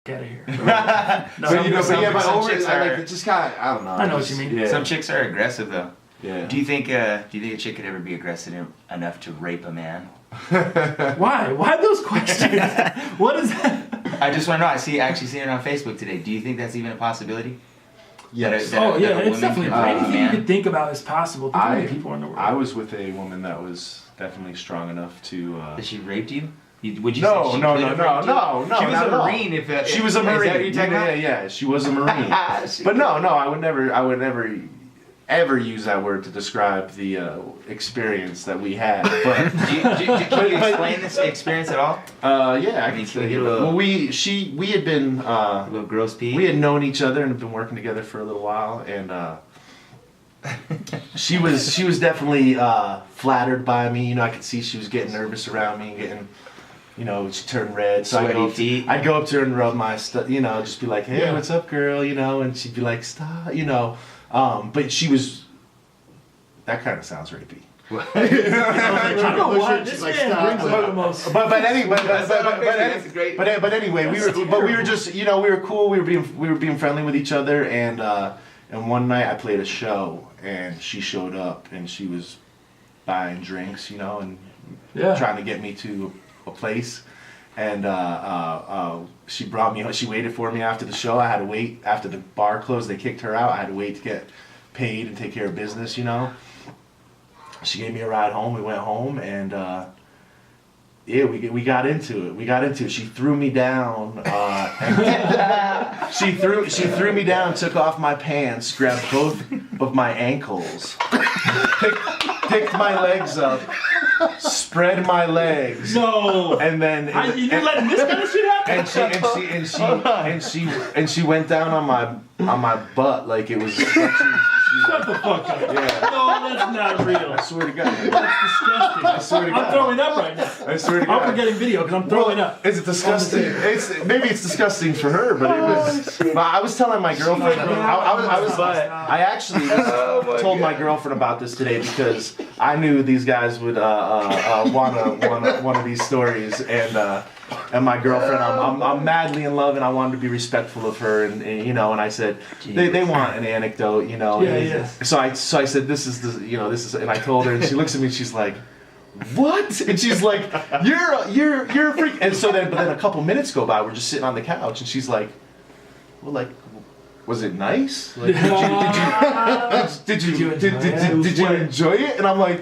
out of here. But over it just kind of, I don't know. I know what you mean. Yeah. Some chicks are aggressive though. Yeah. Do you think a chick could ever be aggressive enough to rape a man? Why? Why those questions? What is that? I just want to know. I actually seen it on Facebook today. Do you think that's even a possibility? Yes. It's definitely anything you could think about is possible. Think how many people in the world. I was with a woman that was definitely strong enough to. Did she raped you? Would you no, say she no, could no, have no, raped you? no, She was not a at all. Marine. She was a Marine. Is that what you're talking about? Yeah, she was a Marine. But no, I would never ever use that word to describe the experience that we had. But can you explain this experience at all? Yeah, I can say it. Well, we had been a little gross pee. We had known each other and been working together for a little while, and she was definitely flattered by me. You know, I could see she was getting nervous around me, getting. You know, she turned red, so I'd go up to her and rub my stuff, you know, just be like, hey, what's up, girl, you know, and she'd be like, stop, you know, but she was, that kind of sounds rapey. But anyway, we were just, you know, we were cool, we were being friendly with each other, and one night I played a show, and she showed up, and she was buying drinks, you know, and trying to get me to a place, and she brought me. She waited for me after the show. I had to wait after the bar closed. They kicked her out. I had to wait to get paid and take care of business. You know. She gave me a ride home. We went home, and we got into it. She threw me down. She threw me down. Took off my pants. Grabbed both of my ankles. Picked my legs up. Spread my legs. No. And then you're letting this kind of shit happen? And she went down on my butt like it was. Shut the fuck up. Yeah. No, that's not real. I swear to God. That's disgusting. I swear to God. I'm throwing up right now. I swear to God. I'm forgetting video because I'm throwing up. Is it disgusting? Maybe it's disgusting for her, but it was. I was telling my girlfriend. I actually told my girlfriend about this today because I knew these guys would want one of these stories, and my girlfriend, I'm madly in love, and I wanted to be respectful of her, and you know, and I said they want an anecdote, you know. Yeah. So I said this is, and I told her, and she looks at me, and she's like, what? And she's like, you're a freak. And so but then a couple minutes go by, we're just sitting on the couch, and she's like, well, like, was it nice? Like, did you enjoy it? And I'm like,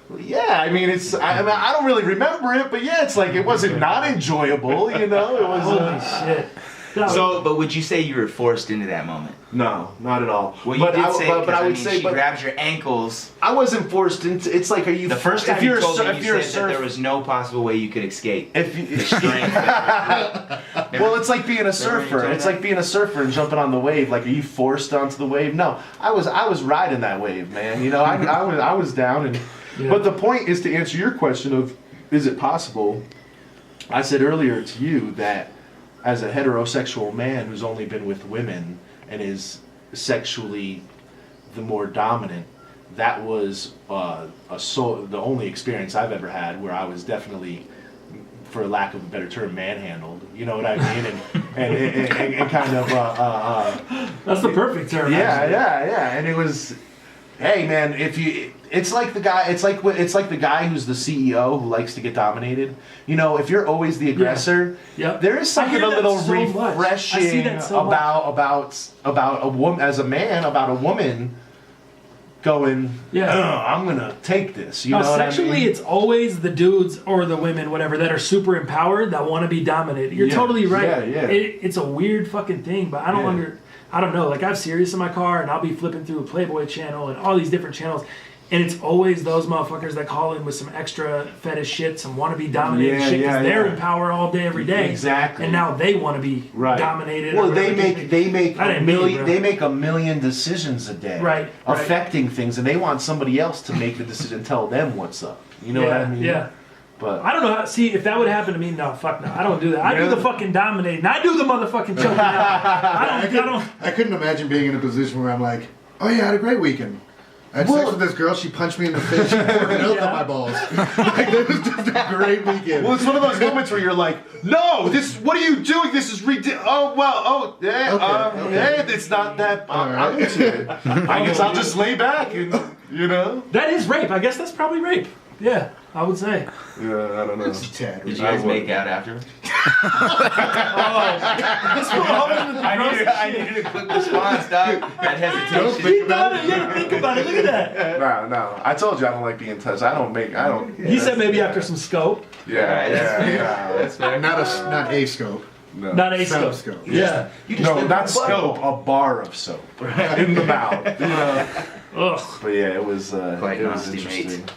well, yeah. I mean, I don't really remember it, but yeah, it's like it wasn't not enjoyable, you know. It was. Holy shit. But would you say you were forced into that moment? No, not at all. Well, you did say, but I would say, she grabs your ankles. I wasn't forced into. It's like, are you? The first time you told me, you said that there was no possible way you could escape. Well, it's like being a surfer. It's like being a surfer and jumping on the wave. Like, are you forced onto the wave? No, I was riding that wave, man. You know, I was down and. Yeah. But the point is to answer your question of, is it possible? I said earlier to you that as a heterosexual man who's only been with women and is sexually the more dominant, that was the only experience I've ever had where I was definitely, for lack of a better term, manhandled. You know what I mean? And kind of. That's the perfect term. Yeah. And it was, hey man, it's like the guy who's the CEO who likes to get dominated. You know, if you're always the aggressor, there is something a little refreshing about a woman as a man, about a woman going, I'm gonna take this. You know what sexually, I mean? it's always the dudes or the women, whatever, that are super empowered that want to be dominated. You're totally right. Yeah. It's a weird fucking thing, but I don't know. Like, I have Sirius in my car, and I'll be flipping through a Playboy channel and all these different channels, and it's always those motherfuckers that call in with some extra fetish shit, some want to be dominated shit, because they're in power all day, every day. Exactly. And now they want to be dominated. Well, they make a million decisions a day, affecting things, and they want somebody else to make the decision, tell them what's up. You know what I mean? Yeah. But I don't know. See, if that would happen to me, no, fuck no. I don't do that. I do the fucking dominating. I do the motherfucking choking out. I couldn't imagine being in a position where I'm like, oh yeah, I had a great weekend. I had sex with this girl. She punched me in the face. She poured milk on my balls. Like, it was just a great weekend. Well, it's one of those moments where you're like, no, what are you doing? This is ridiculous. Oh, well, it's not that. I'm into it. I guess I'll just lay back and, That is rape. I guess that's probably rape. Yeah, I would say. Yeah, I don't know. It's a tad. Did you guys make out after? I needed a quick response, dog. That hesitation. Think about it. Yeah, think about it. Look at that. No. I told you I don't like being touched. I don't. He said maybe after some scope. Yeah. That's fair. Not a scope. No. Not a Some scope. scope. Yeah. No, not scope. A bar of soap in the mouth. Ugh. But yeah, it was. Quite it was nasty, interesting. mate.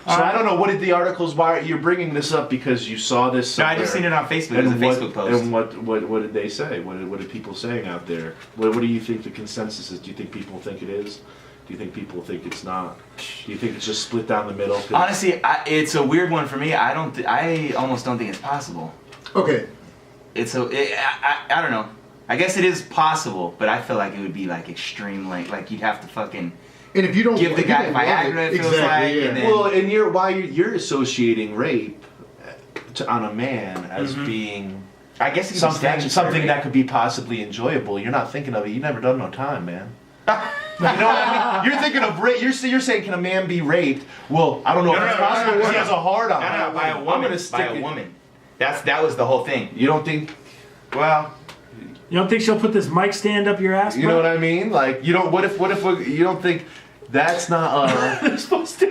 So I don't know. What did the articles? Why you're bringing this up? Because you saw this. No, I just seen it on Facebook. It was a Facebook post. And what did they say? What are people saying out there? What do you think the consensus is? Do you think people think it is? Do you think people think it's not? Do you think it's just split down the middle? Honestly, it's a weird one for me. I almost don't think it's possible. Okay. I don't know. I guess it is possible, but I feel like it would be like extreme, like you'd have to fucking. And if you don't give the guy Viagra, it feels like. Yeah. And then, Well, and you're associating rape on a man as being I guess it could be something that could be possibly enjoyable. You're not thinking of it. You've never done no time, man. You know what I mean? You're thinking of rape. You're saying, can a man be raped? Well, I don't know if it's possible because he has a hard on. No, by a woman. By a woman. That was the whole thing. You don't think? Well, You don't think she'll put this mic stand up your ass? You know what I mean? Like, you don't. What if you don't think that's not? They're supposed to.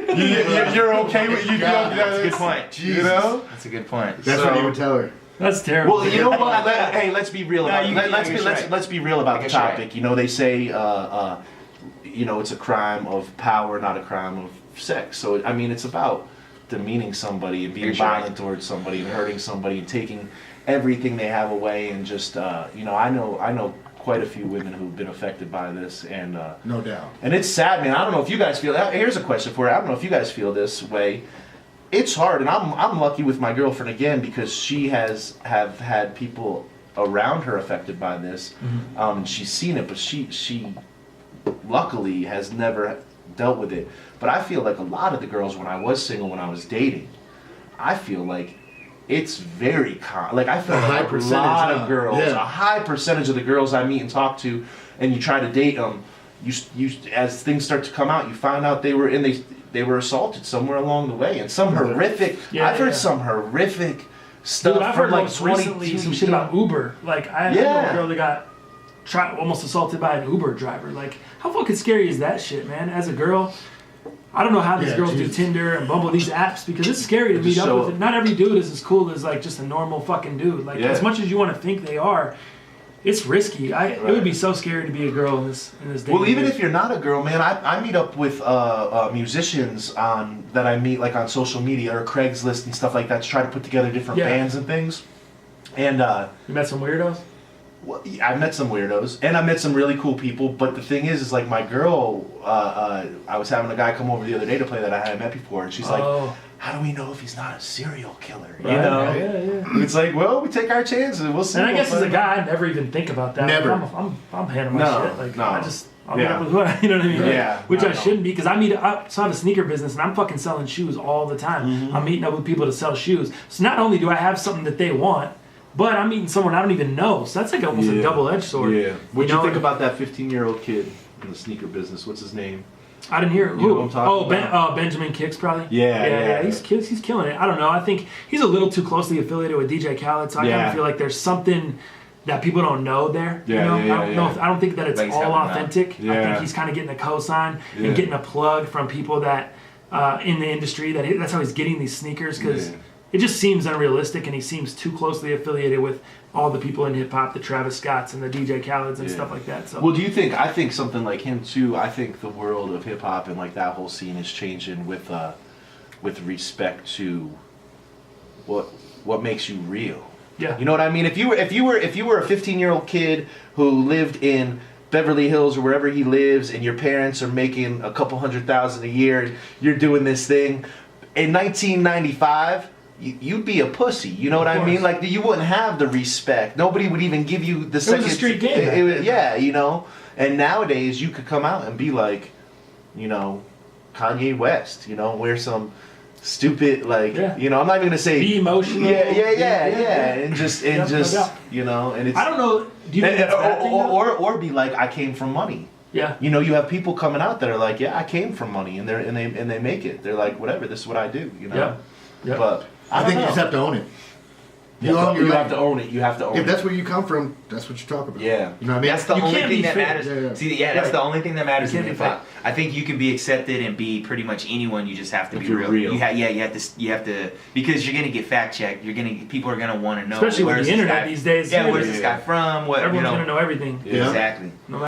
You're okay with you? that's a good point. You know? That's a good point. That's what you would tell her. That's terrible. Well, you know what? Let's be real. Let's be real about the topic. Right. You know, they say, it's a crime of power, not a crime of sex. So I mean, it's about demeaning somebody and being violent towards somebody and hurting somebody and taking everything they have away and just I know quite a few women who've been affected by this and No doubt. and it's sad, man. I don't know if you guys feel. Here's a question for you. I don't know if you guys feel this way. It's hard, and I'm lucky with my girlfriend again because she have had people around her affected by this. Mm-hmm. She's seen it, but she luckily has never dealt with it. But I feel like a lot of the girls when I was single, when I was dating, I feel like it's very like I feel like a lot of girls, a high percentage of the girls I meet and talk to, and you try to date them, you as things start to come out, you find out they were assaulted somewhere along the way, and some horrific. I've heard some horrific stuff. Dude, I've from heard like most recently some shit about Uber. Like I know a girl that got almost assaulted by an Uber driver. Like how fucking scary is that shit, man? As a girl. I don't know how these girls do Tinder and Bumble, these apps, because it's scary to meet up with it. Not every dude is as cool as like just a normal fucking dude. Like as much as you want to think they are, it's risky. It would be so scary to be a girl in this day. Well, even if you're not a girl, man, I meet up with musicians that I meet like on social media or Craigslist and stuff like that to try to put together different bands and things. And you met some weirdos? Well, I met some weirdos, and I met some really cool people, but the thing is like my girl, I was having a guy come over the other day to play that I hadn't met before, and she's like, how do we know if he's not a serial killer? You know? Yeah. It's like, well, we take our chances, we'll see. And I guess as a guy, I never even think about that. Never. I'm handling my shit. Like, I'll meet up with whoever, you know what I mean? Yeah. Which I shouldn't be, because I have a sneaker business, and I'm fucking selling shoes all the time. Mm-hmm. I'm meeting up with people to sell shoes. So not only do I have something that they want, but I'm meeting someone I don't even know, so that's like almost a double-edged sword. Yeah. What'd you think about that 15-year-old kid in the sneaker business? What's his name? I didn't hear it. You know what I'm talking about? Benjamin Kicks, probably. Yeah. He's killing it. I don't know. I think he's a little too closely affiliated with DJ Khaled, so I kind of feel like there's something that people don't know there. I don't think that it's like all authentic. Yeah. I think he's kind of getting a cosign and getting a plug from people that in the industry. That's how he's getting these sneakers because. It just seems unrealistic, and he seems too closely affiliated with all the people in hip hop, the Travis Scotts and the DJ Khaled's and stuff like that. So, well, do you think? I think something like him too. I think the world of hip hop and like that whole scene is changing with respect to what makes you real. Yeah, you know what I mean. If you were a 15-year-old kid who lived in Beverly Hills or wherever he lives, and your parents are making a couple $100,000 a year, and you're doing this thing in 1995. You'd be a pussy, you know what I mean? Like you wouldn't have the respect. Nobody would even give you the second. It was a street game. Yeah, you know. And nowadays you could come out and be like, Kanye West, you know, wear some stupid like you know, I'm not even gonna say be emotional. And just no doubt. you know, and it's I don't know. Do you think that's a bad thing, though? or be like, I came from money. Yeah. You know, you have people coming out that are like, yeah, I came from money, and they make it. They're like, whatever, this is what I do. You know. Yeah. But I think you just have to own it. You own your you lane. have to own it. You have to own If it. that's where you come from, that's what you talk about. Yeah. You know what I mean? That's the You only can't thing be that fake. matters. Yeah. See, that's Right. the only thing that matters You in can't hip be hop. I think you can be accepted and be pretty much anyone. You just have to If be you're real. You have to because you're gonna get fact checked. People are gonna want to know. Especially with where's the this internet guy- these days. Yeah, too. where's this guy from? What Everyone's you know? gonna know everything. Yeah. Exactly. No